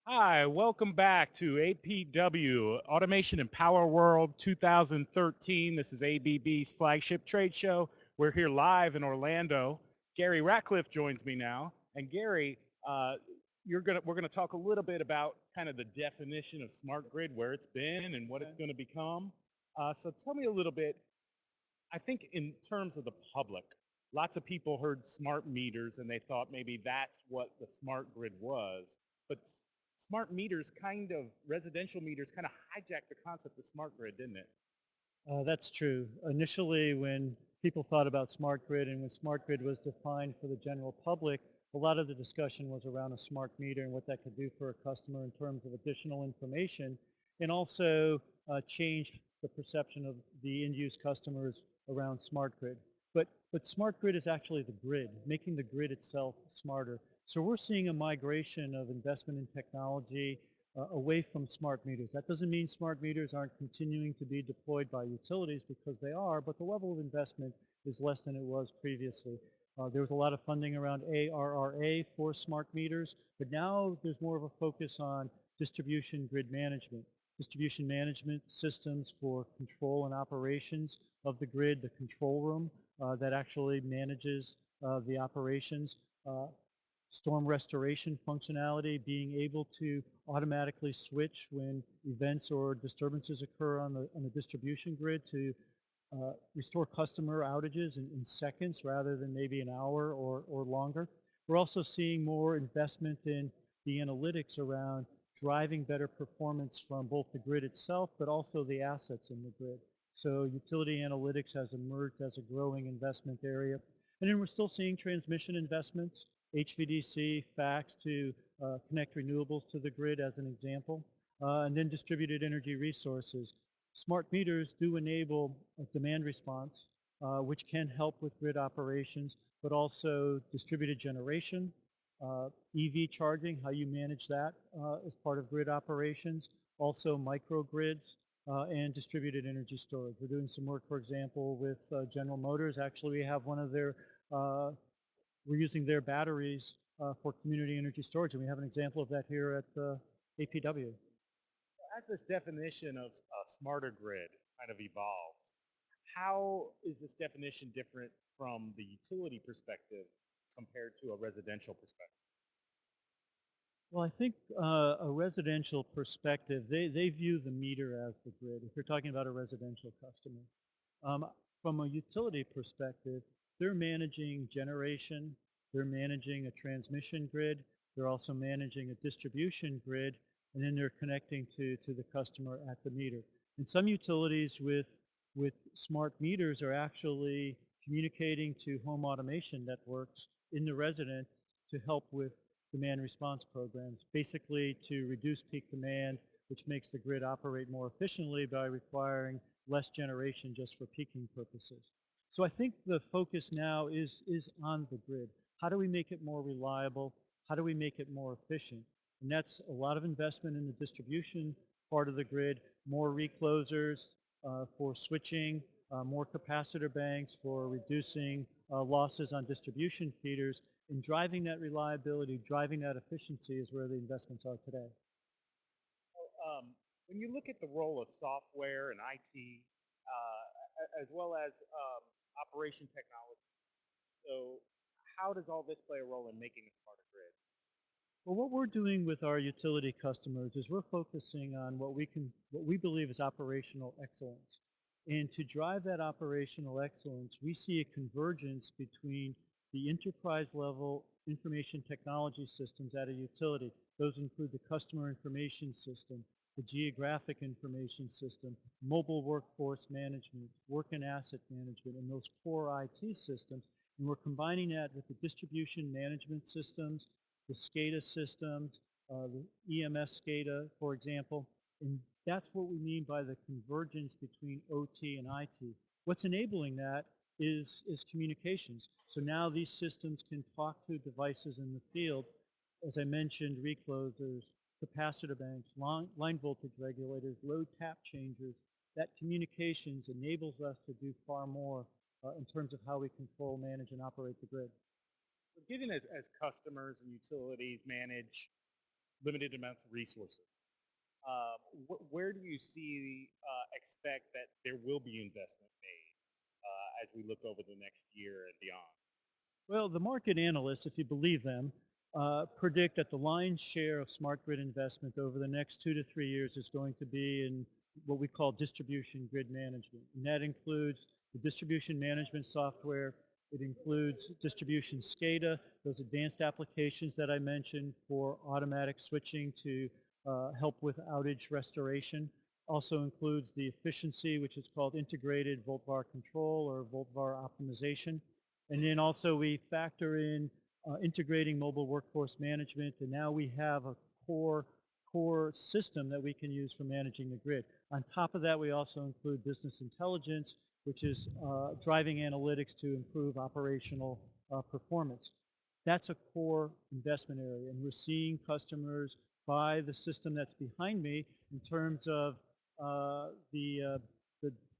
Hi, welcome back to APW Automation and Power World 2013. This is ABB's flagship trade show. We're here live in Orlando. Gary Rackliffe joins me now, and Gary, we're gonna talk a little bit about kind of the definition of smart grid, where it's been, and what it's Okay. going to become. So tell me a little bit. I think in terms of the public, lots of people heard smart meters and they thought maybe that's what the smart grid was. But smart meters residential meters kind of hijacked the concept of smart grid, didn't it? That's true. Initially, when people thought about smart grid and when smart grid was defined for the general public, a lot of the discussion was around a smart meter and what that could do for a customer in terms of additional information and also change the perception of the end-use customers around smart grid. But smart grid is actually the grid, making the grid itself smarter. So we're seeing a migration of investment in technology away from smart meters. That doesn't mean smart meters aren't continuing to be deployed by utilities because they are, but the level of investment is less than it was previously. There was a lot of funding around ARRA for smart meters, but now there's more of a focus on distribution grid management. Distribution management systems for control and operations of the grid, the control room that actually manages the operations. Storm restoration functionality, being able to automatically switch when events or disturbances occur on the distribution grid to restore customer outages in seconds rather than maybe an hour or longer. We're also seeing more investment in the analytics around driving better performance from both the grid itself, but also the assets in the grid. So utility analytics has emerged as a growing investment area. And then we're still seeing transmission investments, HVDC, FACTS to connect renewables to the grid as an example, and then distributed energy resources. Smart meters do enable a demand response, which can help with grid operations, but also distributed generation, EV charging, how you manage that as part of grid operations, also microgrids, and distributed energy storage. We're doing some work, for example, with General Motors. Actually, we have one of their, we're using their batteries for community energy storage, and we have an example of that here at APW. As this definition of a smarter grid kind of evolves, how is this definition different from the utility perspective compared to a residential perspective? Well, I think a residential perspective, they view the meter as the grid, if you're talking about a residential customer. Um, from a utility perspective, they're managing generation, they're managing a transmission grid, they're also managing a distribution grid, and then they're connecting to the customer at the meter. And some utilities with smart meters are actually communicating to home automation networks in the resident to help with demand response programs, basically to reduce peak demand, which makes the grid operate more efficiently by requiring less generation just for peaking purposes. So I think the focus now is on the grid. How do we make it more reliable? How do we make it more efficient? And that's a lot of investment in the distribution part of the grid, more reclosers for switching, more capacitor banks for reducing losses on distribution feeders, and driving that reliability, driving that efficiency is where the investments are today. When you look at the role of software and IT, as well as operation technology, so how does all this play a role in making a smarter grid? Well, what we're doing with our utility customers is we're focusing on what we believe is operational excellence. And to drive that operational excellence, we see a convergence between the enterprise level information technology systems at a utility. Those include the customer information system, the geographic information system, mobile workforce management, work and asset management, and those core IT systems. And we're combining that with the distribution management systems, the SCADA systems, the EMS SCADA, for example. And that's what we mean by the convergence between OT and IT. What's enabling that is communications. So now these systems can talk to devices in the field, as I mentioned, reclosers, capacitor banks, line voltage regulators, load tap changers. That communications enables us to do far more in terms of how we control, manage, and operate the grid. So given as customers and utilities manage limited amounts of resources. Where do you see expect that there will be investment made as we look over the next year and beyond? Well, the market analysts, if you believe them, predict that the lion's share of smart grid investment over the next 2 to 3 years is going to be in what we call distribution grid management. And that includes the distribution management software. It includes distribution SCADA, those advanced applications that I mentioned for automatic switching to help with outage restoration. Also includes the efficiency, which is called integrated volt-var control or volt-var optimization. And then also we factor in integrating mobile workforce management, and now we have a core system that we can use for managing the grid. On top of that, we also include business intelligence, which is driving analytics to improve operational performance. That's a core investment area, and we're seeing customers buy the system that's behind me in terms of the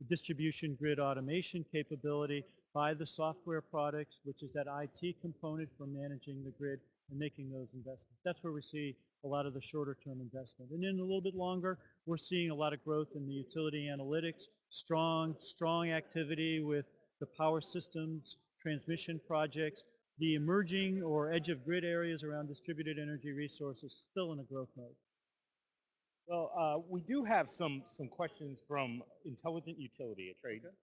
distribution grid automation capability, buy the software products, which is that IT component for managing the grid and making those investments. That's where we see a lot of the shorter term investment. And then a little bit longer, we're seeing a lot of growth in the utility analytics, strong activity with the power systems, transmission projects, the emerging or edge of grid areas around distributed energy resources still in a growth mode. Well, we do have some questions from Intelligent Utility, a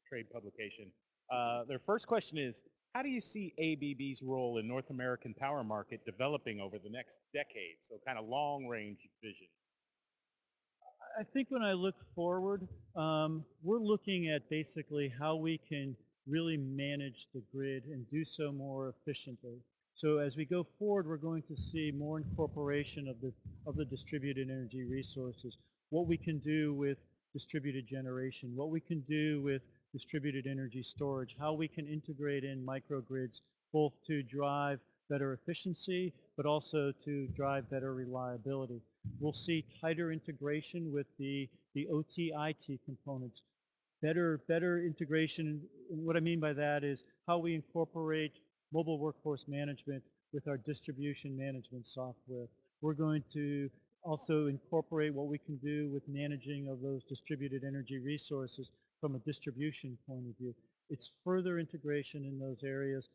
trade publication. Their first question is, how do you see ABB's role in North American power market developing over the next decade? So kind of long range vision. I think when I look forward, we're looking at basically how we can really manage the grid and do so more efficiently. So as we go forward, we're going to see more incorporation of the distributed energy resources, what we can do with distributed generation, what we can do with distributed energy storage, how we can integrate in microgrids, both to drive better efficiency, but also to drive better reliability. We'll see tighter integration with the OT-IT components, better integration. And what I mean by that is how we incorporate mobile workforce management with our distribution management software. We're going to also incorporate what we can do with managing of those distributed energy resources from a distribution point of view. It's further integration in those areas,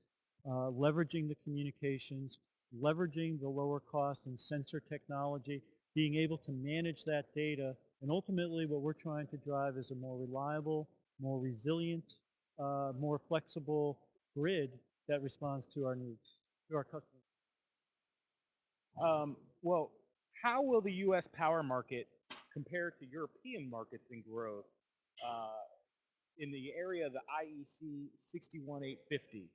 leveraging the communications, leveraging the lower cost and sensor technology, being able to manage that data, and ultimately what we're trying to drive is a more reliable, more resilient, more flexible grid that responds to our needs, to our customers. Well, how will the U.S. power market compare to European markets in growth in the area of the IEC 61850?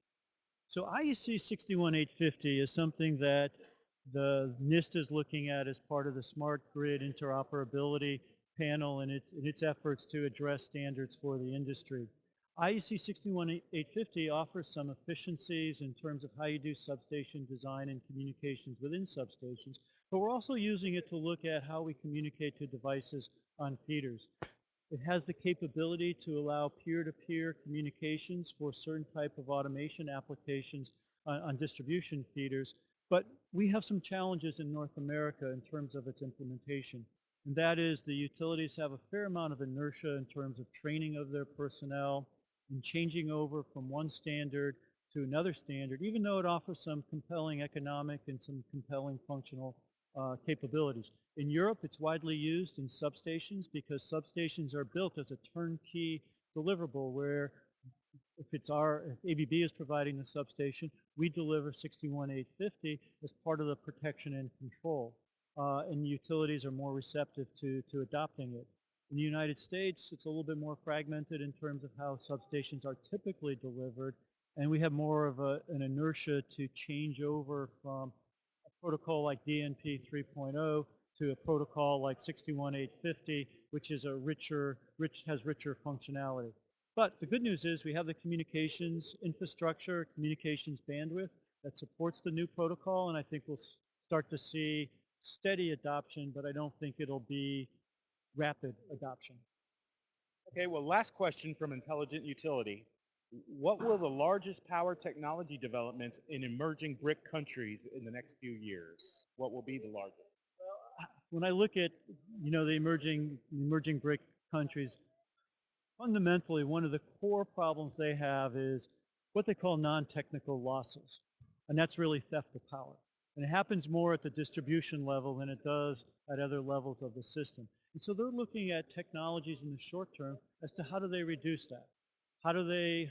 So IEC 61850 is something that the NIST is looking at as part of the Smart Grid Interoperability Panel and its efforts to address standards for the industry. IEC 61850 offers some efficiencies in terms of how you do substation design and communications within substations, but we're also using it to look at how we communicate to devices on feeders. It has the capability to allow peer-to-peer communications for certain type of automation applications on distribution feeders, but we have some challenges in North America in terms of its implementation. And that is the utilities have a fair amount of inertia in terms of training of their personnel and changing over from one standard to another standard, even though it offers some compelling economic and some compelling functional capabilities. In Europe, it's widely used in substations because substations are built as a turnkey deliverable where if ABB is providing the substation, we deliver 61850 as part of the protection and control. And utilities are more receptive to adopting it. In the United States, it's a little bit more fragmented in terms of how substations are typically delivered, and we have more of an inertia to change over from a protocol like DNP 3.0 to a protocol like 61850, which is has richer functionality. But the good news is we have the communications infrastructure, communications bandwidth that supports the new protocol, and I think we'll start to see steady adoption, but I don't think it'll be rapid adoption. Okay, well, last question from Intelligent Utility. What will the largest power technology developments in emerging BRIC countries in the next few years? What will be the largest? Well, when I look at, the emerging BRIC countries, fundamentally, one of the core problems they have is what they call non-technical losses, and that's really theft of power. And it happens more at the distribution level than it does at other levels of the system. And so they're looking at technologies in the short term as to how do they reduce that? How do they,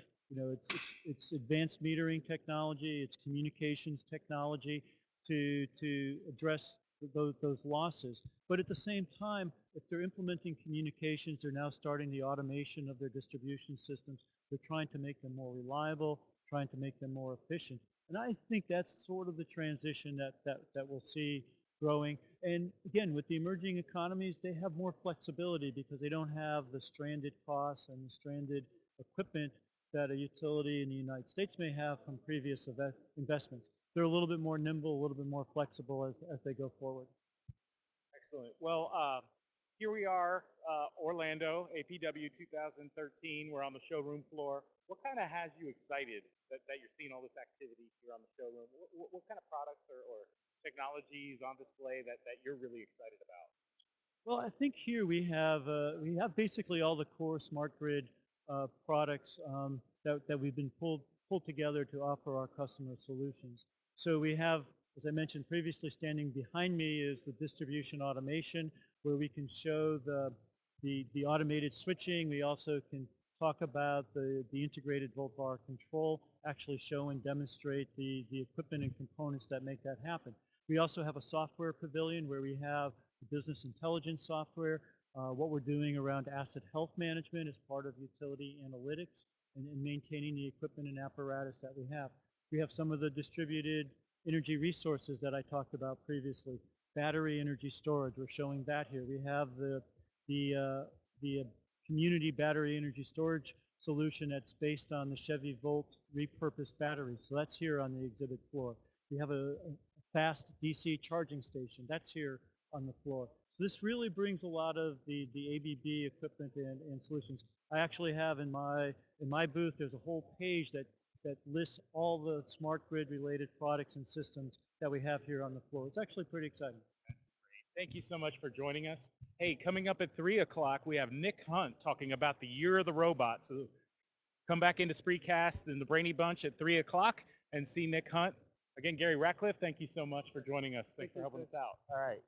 it's advanced metering technology, it's communications technology to address those losses. But at the same time, if they're implementing communications, they're now starting the automation of their distribution systems. They're trying to make them more reliable, trying to make them more efficient. And I think that's sort of the transition that we'll see growing. And again, with the emerging economies, they have more flexibility because they don't have the stranded costs and the stranded equipment that a utility in the United States may have from previous investments. They're a little bit more nimble, a little bit more flexible as they go forward. Excellent. Well, here we are, Orlando, APW 2013. We're on the showroom floor. What kind of has you excited that you're seeing all this activity here on the showroom? What kind of products or technologies on display that you're really excited about? Well, I think here we have basically all the core smart grid products that we've been pulled together to offer our customer solutions. So we have, as I mentioned previously, standing behind me is the distribution automation, where we can show the automated switching. We also can talk about the integrated volt bar control, actually show and demonstrate the equipment and components that make that happen. We also have a software pavilion where we have business intelligence software, what we're doing around asset health management as part of utility analytics and maintaining the equipment and apparatus that we have. We have some of the distributed energy resources that I talked about previously. Battery energy storage, we're showing that here. We have the community battery energy storage solution that's based on the Chevy Volt repurposed batteries. So that's here on the exhibit floor. We have a fast DC charging station. That's here on the floor. So this really brings a lot of the ABB equipment and solutions. I actually have in my booth, there's a whole page that lists all the smart grid related products and systems that we have here on the floor. It's actually pretty exciting. Thank you so much for joining us. Hey, coming up at 3 o'clock, we have Nick Hunt talking about the Year of the Robot. So come back into Spreecast and the Brainy Bunch at 3 o'clock and see Nick Hunt. Again, Gary Rackliffe, thank you so much for joining us. Thanks for helping us out. All right.